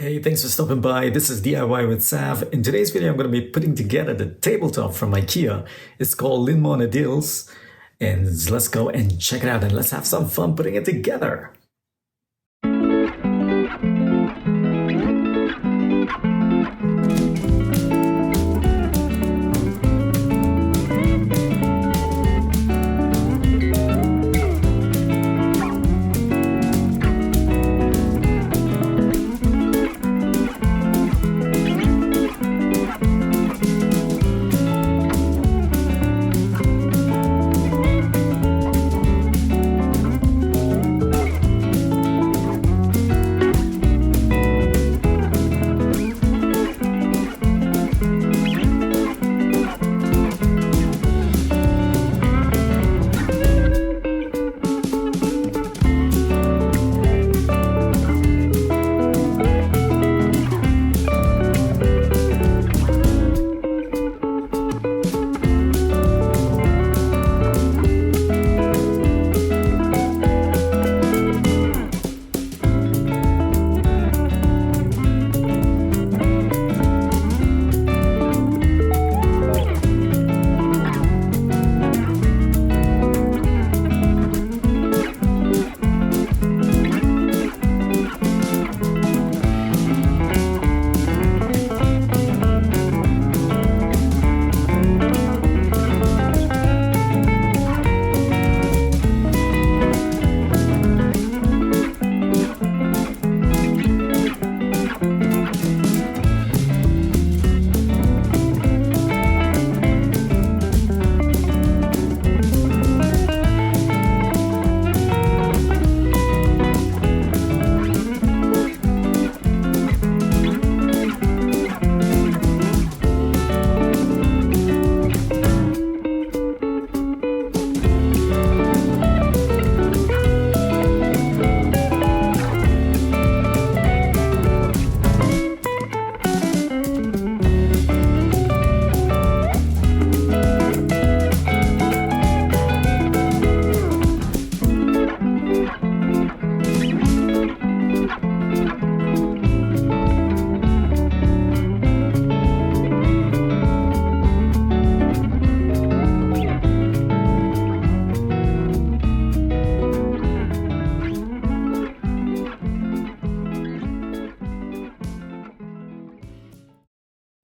Hey, thanks for stopping by. This is DIY with Sav. In today's video, I'm going to be putting together the tabletop from IKEA. It's called LINNMON ADILS. And let's go and check it out and let's have some fun putting it together.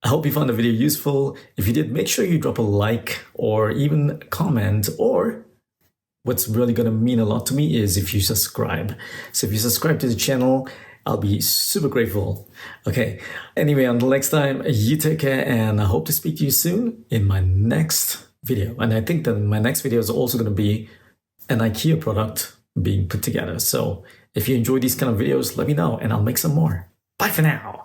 I hope you found the video useful. If you did, make sure you drop a like or even comment, or what's really going to mean a lot to me is if you subscribe. So if you subscribe to the channel, I'll be super grateful. Okay, anyway, until next time, you take care and I hope to speak to you soon in my next video. And I think that my next video is also going to be an IKEA product being put together. So if you enjoy these kind of videos, let me know and I'll make some more. Bye for now.